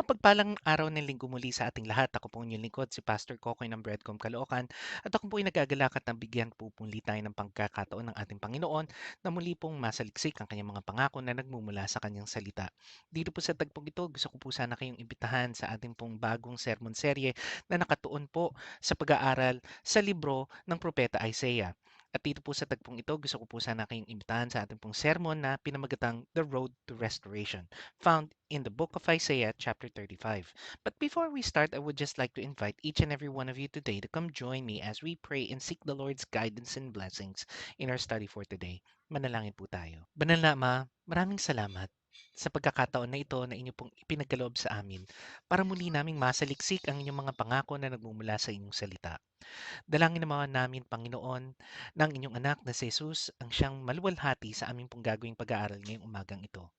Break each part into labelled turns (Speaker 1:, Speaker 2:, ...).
Speaker 1: Mapagpalang araw ng linggo muli sa ating lahat. Ako po ang inyong lingkod, si Pastor Kokoy ng Breadcom Caloocan. At ako po ay nagagalak at nabigyan po muli tayo ng pagkakataon ng ating Panginoon na muli pong masaliksik ang kanyang mga pangako na nagmumula sa kanyang salita. Dito po sa tagpong ito, gusto ko po sana kayong imbitahan sa ating pong bagong sermon serye na nakatuon po sa pag-aaral sa libro ng Propeta Isaiah. At dito po sa tagpong ito, gusto ko po sana kayong imbitahan sa ating pong sermon na pinamagatang The Road to Restoration, found in the book of Isaiah, chapter 35. But before we start, I would just like to invite each and every one of you today to come join me as we pray and seek the Lord's guidance and blessings in our study for today. Manalangin po tayo. Banal na Ama, maraming salamat sa pagkakataon na ito na inyo pong ipinagkaloob sa amin para muli naming masaliksik ang inyong mga pangako na nagmumula sa inyong salita. Dalangin naman namin, Panginoon, ng inyong anak na si Jesus ang siyang maluwalhati sa aming pong gagawing pag-aaral ngayong umagang ito.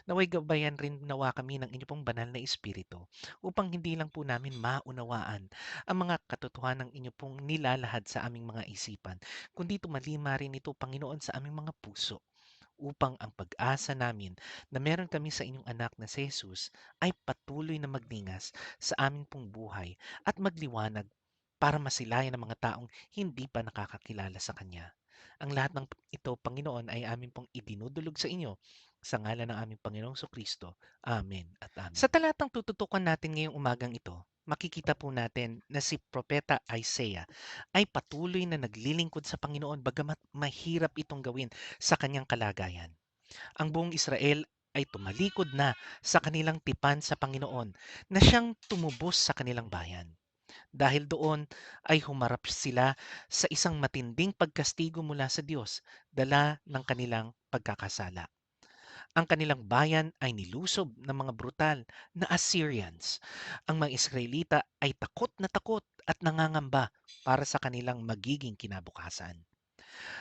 Speaker 1: Naway gabayan rin nawa kami ng inyong pong banal na Espiritu upang hindi lang po namin maunawaan ang mga katotohanan ng inyo pong nilalahad sa aming mga isipan, kundi tumalima rin ito, Panginoon, sa aming mga puso upang ang pag-asa namin na meron kami sa inyong anak na si Jesus ay patuloy na magningas sa aming pong buhay at magliwanag para masilayan ng mga taong hindi pa nakakakilala sa Kanya. Ang lahat ng ito, Panginoon, ay amin pong idinudulog sa inyo sa ngalan ng aming Panginoong Kristo. Amen at amen. Sa talatang tututukan natin ngayong umagang ito, makikita po natin na si Propeta Isaiah ay patuloy na naglilingkod sa Panginoon bagamat mahirap itong gawin sa kanyang kalagayan. Ang buong Israel ay tumalikod na sa kanilang tipan sa Panginoon na siyang tumubos sa kanilang bayan. Dahil doon ay humarap sila sa isang matinding pagkastigo mula sa Diyos, dala ng kanilang pagkakasala. Ang kanilang bayan ay nilusob ng mga brutal na Assyrians. Ang mga Israelita ay takot at nangangamba para sa kanilang magiging kinabukasan.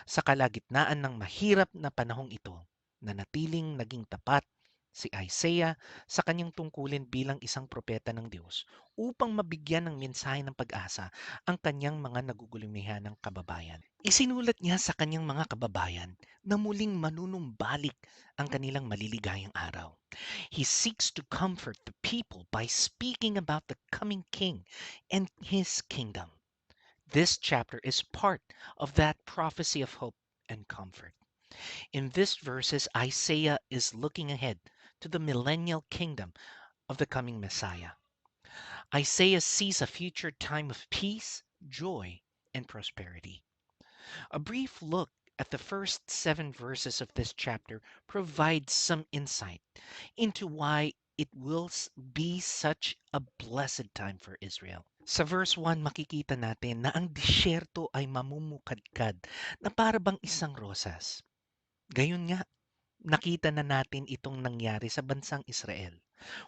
Speaker 1: Sa kalagitnaan ng mahirap na panahong ito, nanatiling naging tapat si Isaiah sa kanyang tungkulin bilang isang propeta ng Diyos upang mabigyan ng mensahe ng pag-asa ang kanyang mga nagugulumihan ng kababayan. Isinulat niya sa kanyang mga kababayan na muling manunumbalik ang kanilang maliligayang araw. He seeks to comfort the people by speaking about the coming king and his kingdom. This chapter is part of that prophecy of hope and comfort. In these verses, Isaiah is looking ahead to the millennial kingdom of the coming Messiah. Isaiah sees a future time of peace, joy, and prosperity. A brief look at the first 7 verses of this chapter provides some insight into why it will be such a blessed time for Israel. Sa verse 1, makikita natin na ang disyerto ay mamumukadkad na para bang isang rosas. Gayun nga, nakita na natin itong nangyari sa bansang Israel.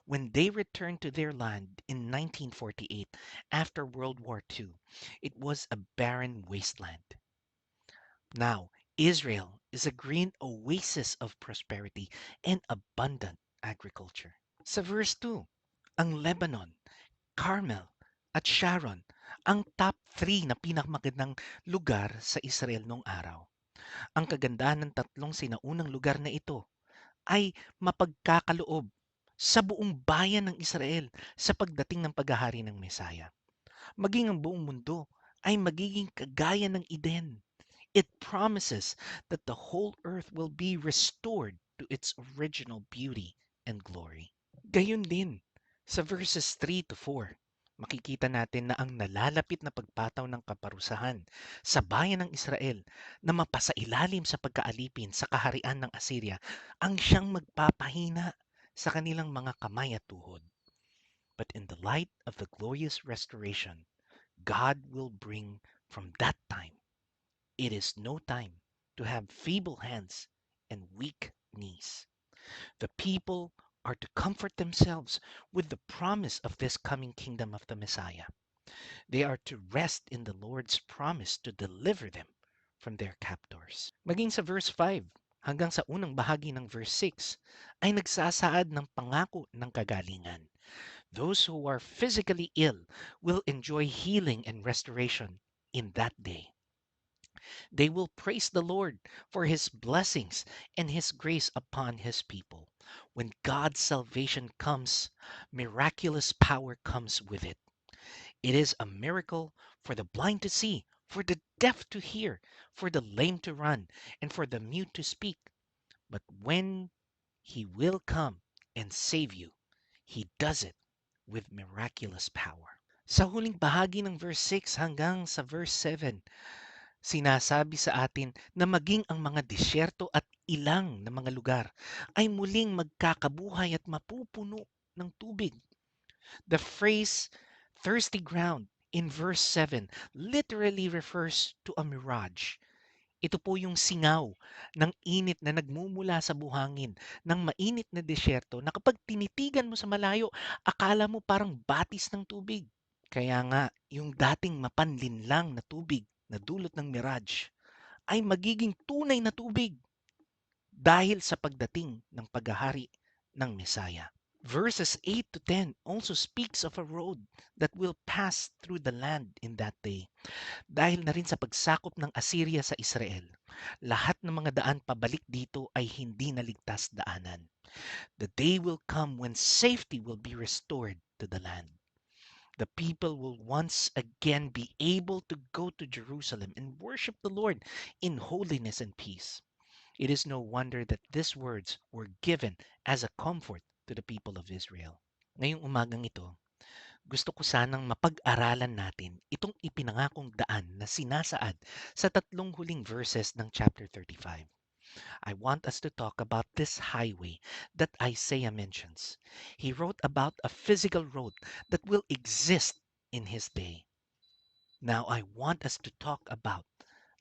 Speaker 1: When they returned to their land in 1948 after World War II, it was a barren wasteland. Now, Israel is a green oasis of prosperity and abundant agriculture. Sa verse 2, ang Lebanon, Carmel, at Sharon ang top 3 na pinakamagandang lugar sa Israel noong araw. Ang kagandahan ng tatlong sinaunang lugar na ito ay mapagkakaloob sa buong bayan ng Israel sa pagdating ng paghahari ng Mesaya. Maging ang buong mundo ay magiging kagaya ng Eden. It promises that the whole earth will be restored to its original beauty and glory. Gayon din, sa verses 3 to 4, makikita natin na ang nalalapit na pagpataw ng kaparusahan sa bayan ng Israel na mapasailalim sa pagkaalipin sa kaharian ng Assyria ang siyang magpapahina sa kanilang mga kamay at tuhod. But in the light of the glorious restoration, God will bring from that time. It is no time to have feeble hands and weak knees. The people are to comfort themselves with the promise of this coming kingdom of the Messiah. They are to rest in the Lord's promise to deliver them from their captors. Maging sa verse 5 hanggang sa unang bahagi ng verse 6 ay nagsasaad ng pangako ng kagalingan. Those who are physically ill will enjoy healing and restoration in that day. They will praise the Lord for his blessings and his grace upon his people. When God's salvation comes, miraculous power comes with it. It is a miracle for the blind to see, for the deaf to hear, for the lame to run, and for the mute to speak. But when he will come and save you, he does it with miraculous power. Sa huling bahagi ng verse 6 hanggang sa verse 7, sinasabi sa atin na maging ang mga disyerto at ilang na mga lugar ay muling magkakabuhay at mapupuno ng tubig. The phrase thirsty ground in verse 7 literally refers to a mirage. Ito po yung singaw ng init na nagmumula sa buhangin ng mainit na disyerto na kapag tinitigan mo sa malayo, akala mo parang batis ng tubig. Kaya nga, yung dating mapanlinlang na tubig na dulot ng mirage ay magiging tunay na tubig dahil sa pagdating ng paghahari ng Mesaya. Verses 8 to 10 also speaks of a road that will pass through the land in that day. Dahil na rin sa pagsakop ng Assyria sa Israel, lahat ng mga daan pabalik dito ay hindi naligtas daanan. The day will come when safety will be restored to the land. The people will once again be able to go to Jerusalem and worship the Lord in holiness and peace. It is no wonder that these words were given as a comfort to the people of Israel. Ngayong umagang ito, gusto ko sanang mapag-aralan natin itong ipinangakong daan na sinasaad sa tatlong huling verses ng chapter 35. I want us to talk about this highway that Isaiah mentions. He wrote about a physical road that will exist in his day. Now I want us to talk about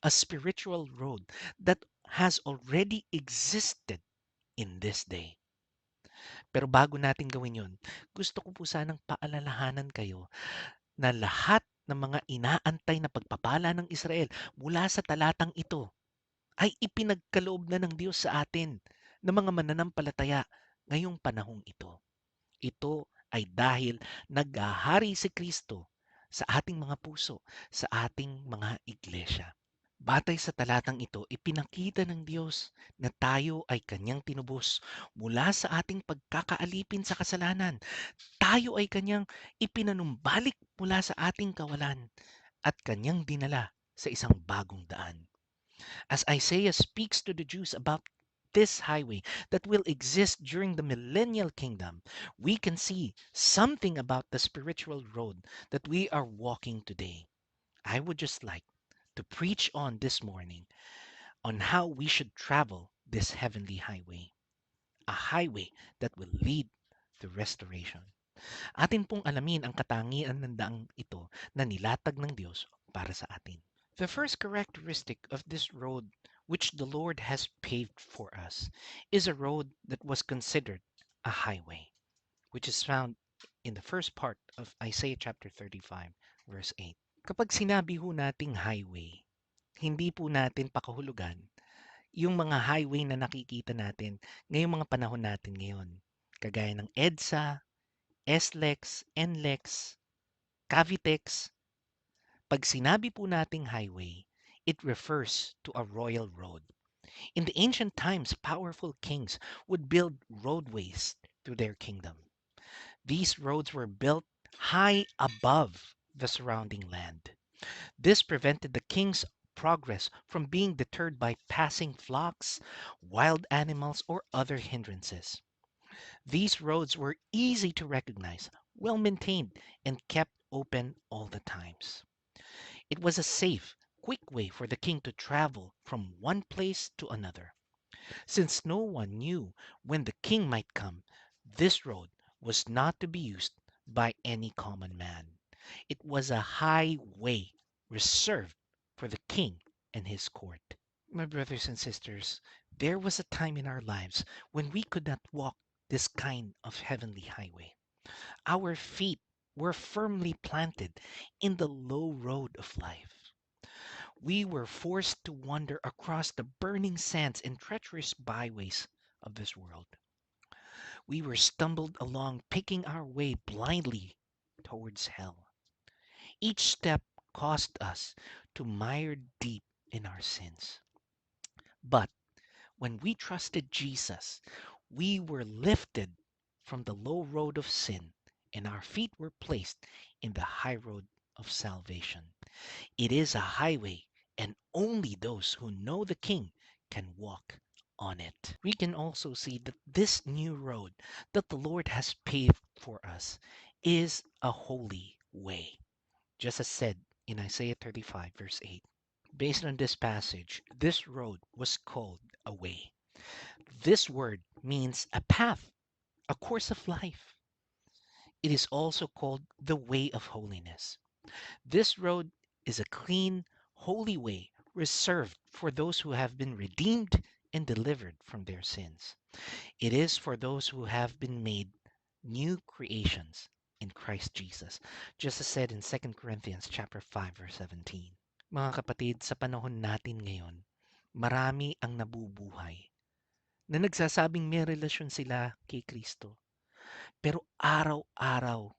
Speaker 1: a spiritual road that has already existed in this day. Pero bago natin gawin yon, gusto ko po sanang paalalahanan kayo na lahat ng mga inaantay na pagpapala ng Israel mula sa talatang ito ay ipinagkaloob na ng Diyos sa atin ng mga mananampalataya ngayong panahong ito. Ito ay dahil naghahari si Kristo sa ating mga puso, sa ating mga iglesia. Batay sa talatang ito, ipinakita ng Diyos na tayo ay kanyang tinubos mula sa ating pagkakaalipin sa kasalanan. Tayo ay kanyang ipinanumbalik mula sa ating kawalan at kanyang dinala sa isang bagong daan. As Isaiah speaks to the Jews about this highway that will exist during the millennial kingdom, we can see something about the spiritual road that we are walking today. I would just like to preach on this morning on how we should travel this heavenly highway, a highway that will lead to restoration. Atin pong alamin ang katangian ng daang ito na nilatag ng Diyos para sa atin. The first characteristic of this road which the Lord has paved for us is a road that was considered a highway, which is found in the first part of Isaiah chapter 35, verse 8. Kapag sinabi ho nating highway, hindi po natin pakahulugan yung mga highway na nakikita natin ngayong mga panahon natin ngayon. Kagaya ng EDSA, SLEX, NLEX, Cavitex. Pag sinabi po nating highway, it refers to a royal road. In the ancient times, powerful kings would build roadways through their kingdom. These roads were built high above the surrounding land. This prevented the king's progress from being deterred by passing flocks, wild animals, or other hindrances. These roads were easy to recognize, well maintained, and kept open all the times. It was a safe, quick way for the king to travel from one place to another. Since no one knew when the king might come, this road was not to be used by any common man. It was a highway reserved for the king and his court. My brothers and sisters, there was a time in our lives when we could not walk this kind of heavenly highway. Our feet were firmly planted in the low road of life. We were forced to wander across the burning sands and treacherous byways of this world. We were stumbled along, picking our way blindly towards hell. Each step caused us to mire deep in our sins. But when we trusted Jesus, we were lifted from the low road of sin, and our feet were placed in the high road of salvation. It is a highway, and only those who know the King can walk on it. We can also see that this new road that the Lord has paved for us is a holy way, just as said in Isaiah 35, verse 8. Based on this passage, this road was called a way. This word means a path, a course of life. It is also called the way of holiness. This road is a clean, holy way reserved for those who have been redeemed and delivered from their sins. It is for those who have been made new creations in Christ Jesus, just as said in 2 Corinthians chapter 5 verse 17. Mga kapatid, sa panahon natin ngayon, marami ang nabubuhay na nagsasabing may relasyon sila kay Kristo, pero araw-araw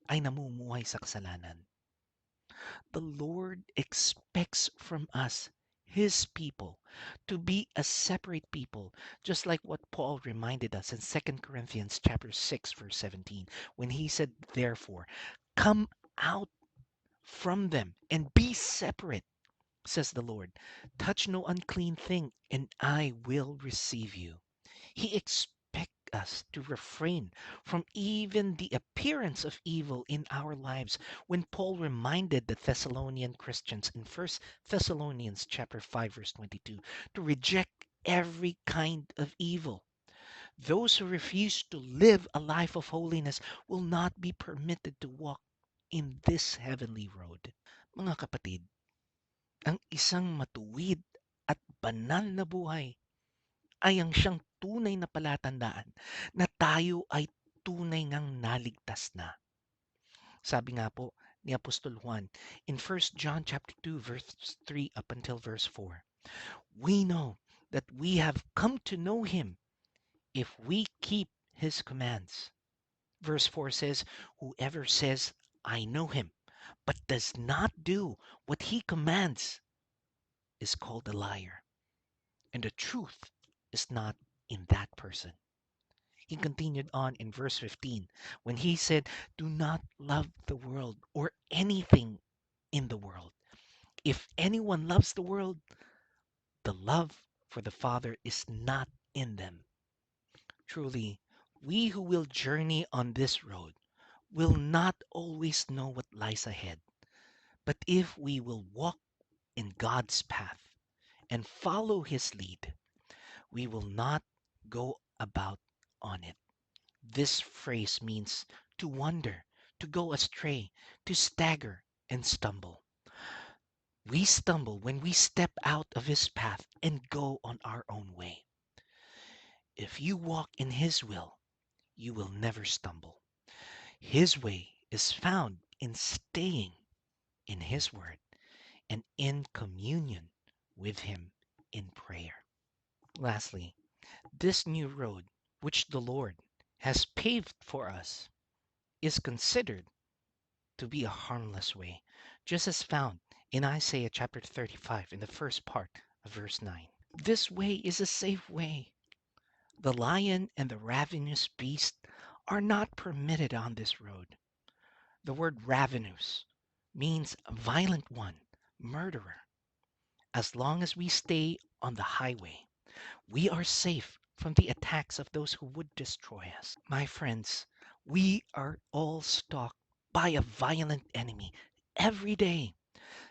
Speaker 1: ay namumuhay sa kasalanan. The Lord expects from us, His people, to be a separate people, just like what Paul reminded us in 2 Corinthians chapter 6, verse 17, when he said, therefore, come out from them and be separate, says the Lord. Touch no unclean thing, and I will receive you. He expects us to refrain from even the appearance of evil in our lives. When Paul reminded the Thessalonian Christians in 1 Thessalonians chapter 5 verse 22 to reject every kind of evil. Those who refuse to live a life of holiness will not be permitted to walk in this heavenly road. Mga kapatid, ang isang matuwid at banal na buhay ay ang siyang tunay na palatandaan na tayo ay tunay ngang naligtas na. Sabi nga po ni Apostol Juan in 1 John chapter 2 verse 3 up until verse 4. We know that we have come to know him if we keep his commands. Verse 4 says, whoever says, I know him, but does not do what he commands is called a liar, and the truth is not in that person. He continued on in verse 15 when he said, do not love the world or anything in the world. If anyone loves the world, the love for the Father is not in them. Truly, we who will journey on this road will not always know what lies ahead. But if we will walk in God's path and follow his lead, we will not go about on it. This phrase means to wander, to go astray, to stagger and stumble. We stumble when we step out of his path and go on our own way. If you walk in his will, you will never stumble. His way is found in staying in his word and in communion with him in prayer. Lastly, this new road which the Lord has paved for us is considered to be a harmless way, just as found in Isaiah chapter 35 in the first part of verse 9. This way is a safe way. The lion and the ravenous beast are not permitted on this road. The word ravenous means violent one, murderer. As long as we stay on the highway, we are safe from the attacks of those who would destroy us. My friends, we are all stalked by a violent enemy every day.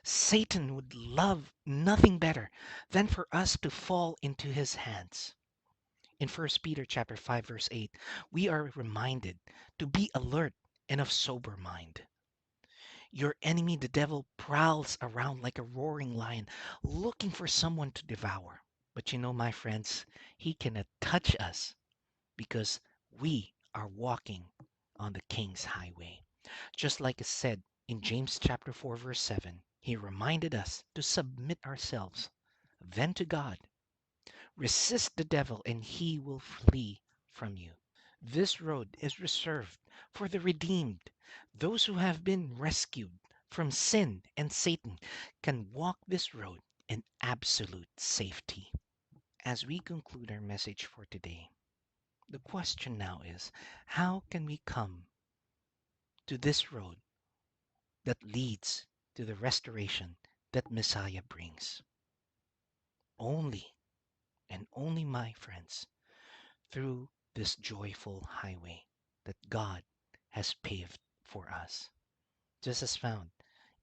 Speaker 1: Satan would love nothing better than for us to fall into his hands. In 1 Peter chapter 5 verse 8, we are reminded to be alert and of sober mind. Your enemy the devil prowls around like a roaring lion looking for someone to devour. But you know, my friends, he cannot touch us because we are walking on the King's highway. Just like it said in James chapter 4 verse 7, he reminded us to submit ourselves then to God. Resist the devil and he will flee from you. This road is reserved for the redeemed. Those who have been rescued from sin and Satan can walk this road and absolute safety. As we conclude our message for today, the question now is, how can we come to this road that leads to the restoration that Messiah brings? Only and only, my friends, through this joyful highway that God has paved for us. Just as found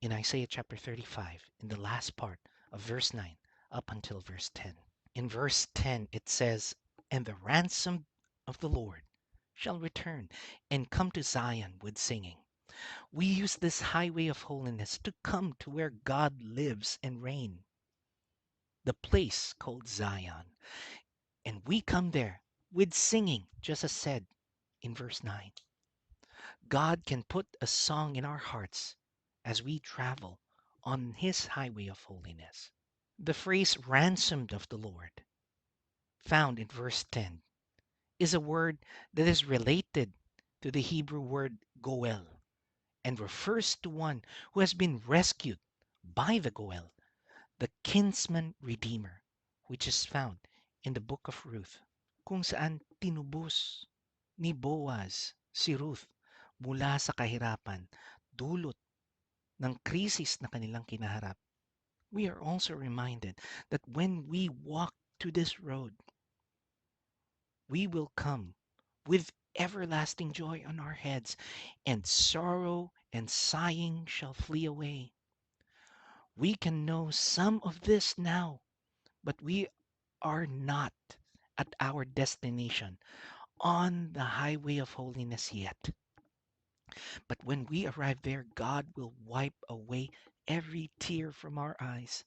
Speaker 1: in Isaiah chapter 35, in the last part of verse 9 up until verse 10. In verse 10, it says, "And the ransom of the Lord shall return and come to Zion with singing." We use this highway of holiness to come to where God lives and reigns, the place called Zion. And we come there with singing, just as said in verse 9. God can put a song in our hearts as we travel on his highway of holiness. The phrase ransomed of the Lord, found in verse 10, is a word that is related to the Hebrew word goel and refers to one who has been rescued by the goel, the kinsman redeemer, which is found in the book of Ruth, kung saan tinubos ni Boaz si Ruth mula sa kahirapan dulot ng krisis na kanilang kinaharap. We are also reminded that when we walk to this road, we will come with everlasting joy on our heads, and sorrow and sighing shall flee away. We can know some of this now, but we are not at our destination on the highway of holiness yet. But when we arrive there, God will wipe away every tear from our eyes.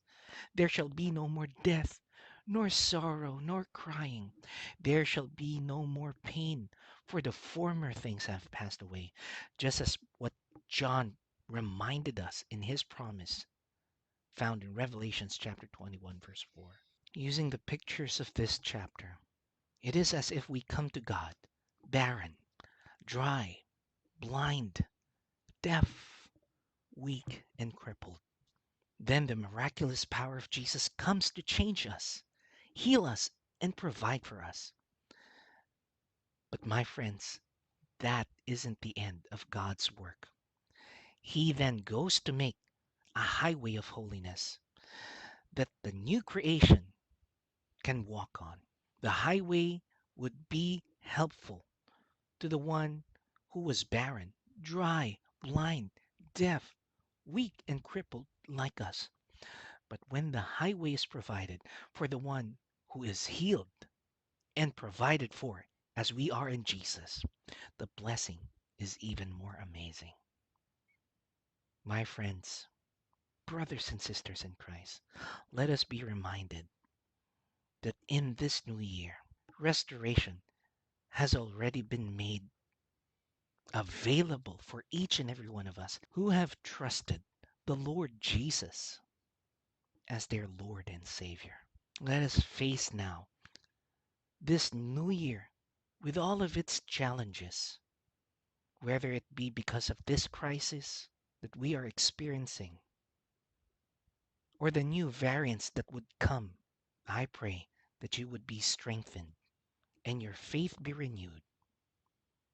Speaker 1: There shall be no more death, nor sorrow, nor crying. There shall be no more pain, for the former things have passed away. Just as what John reminded us in his promise found in Revelations chapter 21, verse 4. Using the pictures of this chapter, it is as if we come to God barren, dry, blind, deaf, weak, and crippled. Then the miraculous power of Jesus comes to change us, heal us, and provide for us. But my friends, that isn't the end of God's work. He then goes to make a highway of holiness that the new creation can walk on. The highway would be helpful to the one who was barren, dry, blind, deaf, weak, and crippled like us. But when the highway is provided for the one who is healed and provided for as we are in Jesus, the blessing is even more amazing. My friends, brothers and sisters in Christ, let us be reminded that in this new year, restoration has already been made available for each and every one of us who have trusted the Lord Jesus as their Lord and Savior. Let us face now this new year with all of its challenges, whether it be because of this crisis that we are experiencing or the new variants that would come. I pray that you would be strengthened and your faith be renewed,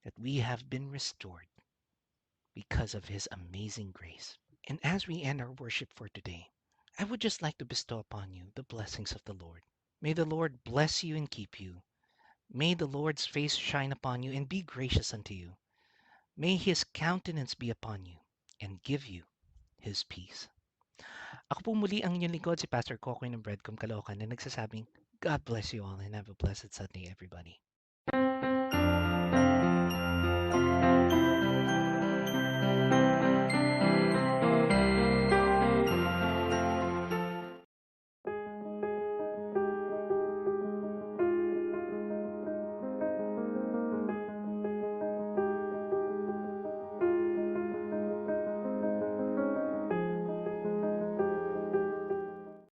Speaker 1: that we have been restored because of his amazing grace. And as we end our worship for today, I would just like to bestow upon you the blessings of the Lord. May the Lord bless you and keep you. May the Lord's face shine upon you and be gracious unto you. May his countenance be upon you and give you his peace. Ako po muli ang inyong lingkod, si Pastor Kokoy ng Breadcom Caloocan na nagsasabing, God bless you all and have a blessed Sunday, everybody.